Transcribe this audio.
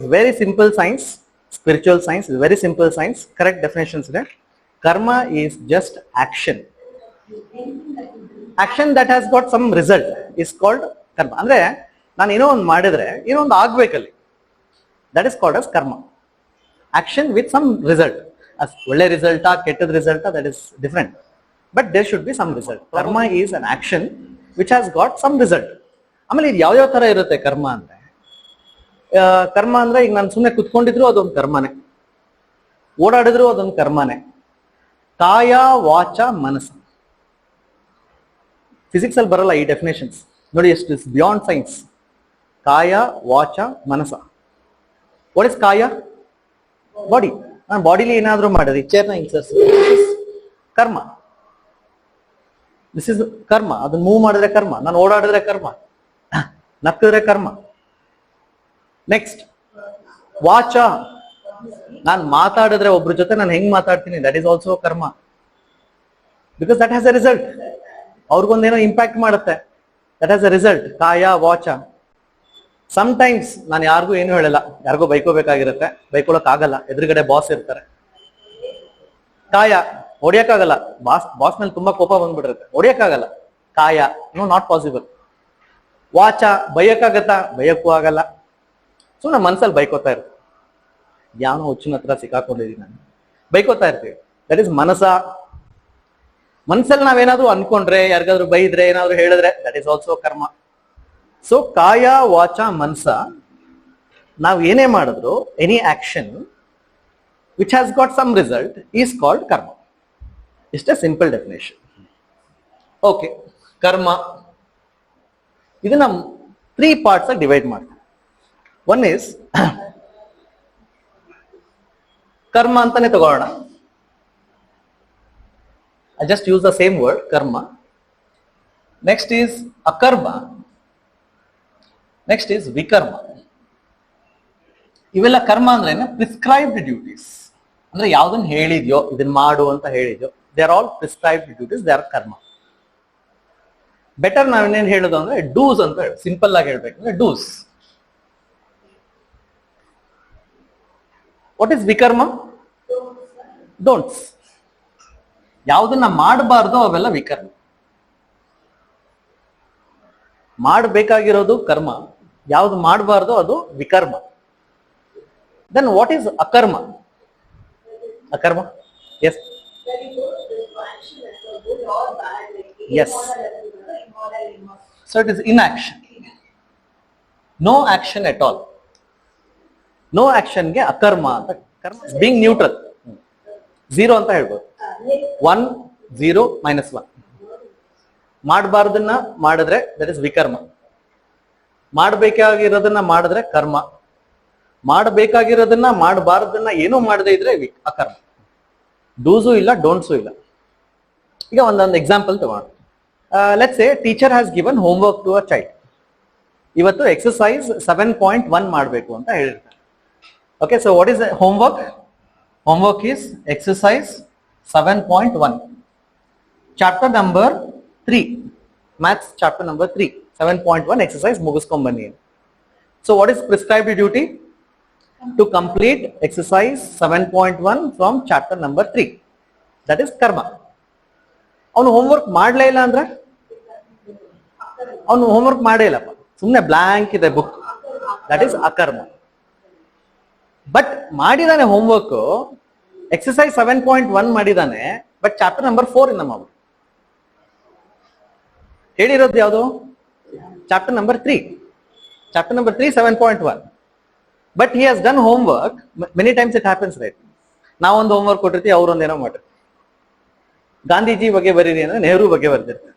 Very simple science, spiritual science, very simple science. Correct definitions there. Karma is just action. Action that has got some result is called karma. ಅಂದ್ರೆ ನಾನು ಏನೋ ಒಂದು ಮಾಡಿದ್ರೆ ಏನೋ ಒಂದು ಆಗ್ಬೇಕಲ್ಲಿ. That is called as karma. Action with some result. As ಒಳ್ಳೆ result ಕೆಟ್ಟದ result that is different. But there should be some result. Karma is an action which has got some result. ಆಮೇಲೆ ಇದು ಯಾವ ತರ ಇರುತ್ತೆ ಕರ್ಮ ಅಂದ್ರೆ ಕರ್ಮ ಅಂದ್ರೆ ಈಗ ನಾನು ಸುಮ್ಮನೆ ಕುತ್ಕೊಂಡಿದ್ರು ಅದೊಂದು ಕರ್ಮನೇ, ಓಡಾಡಿದ್ರು ಅದೊಂದು ಕರ್ಮನೇ. ಕಾಯ ವಾಚ ಮನಸ್ಸ. ಫಿಸಿಕ್ಸ್ ಅಲ್ಲಿ ಬರಲ್ಲ ಈ ಡೆಫಿನೇಷನ್ಸ್ ನೋಡಿ, ಎಷ್ಟು ಬಿಯಾಂಡ್ ಸೈನ್ಸ್. ಕಾಯ ವಾಚ ಮನಸ್ಸ. ವಾಟ್ ಇಸ್ ಕಾಯ? ಬಾಡಿ. ನಾನು ಬಾಡಿಲಿ ಏನಾದ್ರೂ ಮಾಡಿದ್ರಿ, ಚೇರ್ನ ಇನ್ಸರ್ಸ್, ಕರ್ಮ. ದಿಸ್ ಇಸ್ ಕರ್ಮ. ಅದನ್ನ ಮೂವ್ ಮಾಡಿದ್ರೆ ಕರ್ಮ, ನಾನು ಓಡಾಡಿದ್ರೆ ಕರ್ಮ, ನಕ್ಕಿದ್ರೆ ಕರ್ಮ. ನೆಕ್ಸ್ಟ್ ವಾಚ. ನಾನು ಮಾತಾಡಿದ್ರೆ ಒಬ್ರ ಜೊತೆ ನಾನು ಹೆಂಗ್ ಮಾತಾಡ್ತೀನಿ, that is also karma. Because that has a result. ಅವ್ರಿಗೊಂದೇನೋ ಇಂಪ್ಯಾಕ್ಟ್ ಮಾಡುತ್ತೆ, ದಟ್ ಹ್ಯಾಸ್ ಅ ರಿಸಲ್ಟ್. ಕಾಯ ವಾಚ. ಸಮ್ಟೈಮ್ಸ್ ನಾನು ಯಾರಿಗೂ ಏನು ಹೇಳಲ್ಲ, ಯಾರಿಗೂ ಬೈಕೋಬೇಕಾಗಿರುತ್ತೆ, ಬೈಕೊಳಕ್ ಆಗಲ್ಲ, ಎದುರುಗಡೆ ಬಾಸ್ ಇರ್ತಾರೆ. ಕಾಯ ಹೊಡಿಯಕ್ಕಾಗಲ್ಲ, ಬಾಸ್ ಮೇಲೆ ತುಂಬಾ ಕೋಪ ಬಂದ್ಬಿಟ್ಟಿರುತ್ತೆ, ಹೊಡಿಯಕ್ಕಾಗಲ್ಲ. ಕಾಯ ನೋ, ನಾಟ್ ಪಾಸಿಬಲ್. ವಾಚ ಬೈಯಕ್ಕಾಗತ್ತಾ? ಬೈಯಕ್ಕೂ ಆಗಲ್ಲ. ಸೊ ನಮ್ಮ ಮನ್ಸಲ್ಲಿ ಬೈಕೋತಾ ಇರ್ತೀವಿ, ಯಾವನೋ ಹುಚ್ಚಿನ ಹತ್ರ ಸಿಕ್ಕಾಕೊಂಡಿದೀನಿ ನಾನು, ಬೈಕೋತಾ ಇರ್ತೀವಿ. ದಟ್ ಇಸ್ ಮನಸ. ಮನ್ಸಲ್ಲಿ ನಾವೇನಾದ್ರೂ ಅನ್ಕೊಂಡ್ರೆ, ಯಾರಿಗಾದ್ರೂ ಬೈದ್ರೆ, ಏನಾದ್ರು ಹೇಳಿದ್ರೆ, that is also karma. So ಕಾಯ ವಾಚ ಮನಸ, ನಾವು ಏನೇ ಮಾಡಿದ್ರು, any action which has got some result is called karma. ಇಷ್ಟೇ ಸಿಂಪಲ್ ಡೆಫಿನೇಷನ್. ಓಕೆ, ಕರ್ಮ ಇದನ್ನ 3 ಪಾರ್ಟ್ಸ್ ಆಗಿ ಡಿವೈಡ್ ಮಾಡ್ತೀವಿ. ಒನ್ ಇಸ್ ಕರ್ಮ ಅಂತಾನೆ ತಗೋಣ. I just use the same word, karma. Next is akarma. Next is vikarma. ಇವೆಲ್ಲ ಕರ್ಮ ಅಂದ್ರೆ ಪ್ರಿಸ್ಕ್ರೈಬ್ಡ್ ಡ್ಯೂಟೀಸ್. ಅಂದ್ರೆ ಯಾವ್ದನ್ನ ಹೇಳಿದ್ಯೋ, ಇದನ್ನ ಮಾಡು ಅಂತ ಹೇಳಿದ್ಯೋ, they are all prescribed duties, they are karma. Better ನಾವೇನೇನ್ ಹೇಳೋದು ಅಂದ್ರೆ ಡೂಸ್ ಅಂತ ಹೇಳಿ, ಸಿಂಪಲ್ ಆಗಿ ಹೇಳ್ಬೇಕಂದ್ರೆ do's. What is vikarma? Don'ts. ಯಾವ್ದನ್ನ ಮಾಡಬಾರ್ದು ಅವೆಲ್ಲ ವಿಕರ್ಮ. ಮಾಡಬೇಕಾಗಿರೋದು ಕರ್ಮ, ಯಾವ್ದು ಮಾಡಬಾರ್ದು ಅದು ವಿಕರ್ಮ. Then what is akarma? Akarma, yes yes. So it is inaction, no action at all. No ಆಕ್ಷನ್ಗೆ ಅಕರ್ಮ ಅಂತ. ಕರ್ಮ ಬೀಂಗ್ ನ್ಯೂಟ್ರಲ್, 0 ಅಂತ ಹೇಳ್ಬೋದು. 1 0 -1. ಮಾಡಬಾರ್ದನ್ನ ಮಾಡಿದ್ರೆ ದಟ್ ಇಸ್ ವಿಕರ್ಮ. ಮಾಡಬೇಕಾಗಿರೋದನ್ನ ಮಾಡಿದ್ರೆ ಕರ್ಮ. ಮಾಡಬೇಕಾಗಿರೋದನ್ನ ಮಾಡಬಾರ್ದನ್ನ ಏನೂ ಮಾಡದೇ ಇದ್ರೆ ಅಕರ್ಮ. ಡೂಸು ಇಲ್ಲ, ಡೋಂಟ್ಸು ಇಲ್ಲ. ಈಗ ಒಂದೊಂದು ಎಕ್ಸಾಂಪಲ್ ತಗೋಣ. Let's say teacher has given homework to a child. ಇವತ್ತು ಎಕ್ಸರ್ಸೈಸ್ 7.1 ಮಾಡಬೇಕು ಅಂತ ಹೇಳಿರ್ತಾರೆ. Okay, so what is homework? Homework is exercise 7.1, chapter number 3, maths chapter number 3, 7.1 exercise ಮುಗಿಸ್ಕೊಂಡ್ ಬನ್ನಿ. So what is prescribed duty? To complete exercise 7.1 from chapter number 3. That is karma. ಅವನು homework ಮಾಡಲೇ ಇಲ್ಲ ಅಂದ್ರೆ, ಅವನು ಹೋಮ್ವರ್ಕ್ ಮಾಡೇ ಇಲ್ಲಪ್ಪ, ಸುಮ್ಮನೆ ಬ್ಲಾಂಕ್ ಇದೆ book, that is akarma. But ಮಾಡಿದಾನೆ ಹೋಮ್ವರ್ಕ್, ಎಕ್ಸರ್ಸೈಸ್ 7.1 ಮಾಡಿದಾನೆ, ಬಟ್ ಚಾಪ್ಟರ್ ನಂಬರ್ 4 ಇಂದ ಮಾಡಿ ಹೇಳಿರೋದು ಯಾವುದು? Chapter number 3. Chapter number 3 7.1. But he has done homework. Many times it happens, right? ನಾವೊಂದು ಹೋಮ್ವರ್ಕ್ ಕೊಟ್ಟಿರ್ತೀವಿ, ಅವ್ರೊಂದೇನೋ ಮಾಡಿರ್ತೀವಿ. ಗಾಂಧೀಜಿ ಬಗ್ಗೆ ಬರೀರಿ ಅಂದ್ರೆ ನೆಹರು ಬಗ್ಗೆ ಬರ್ದಿರ್ತಾರೆ.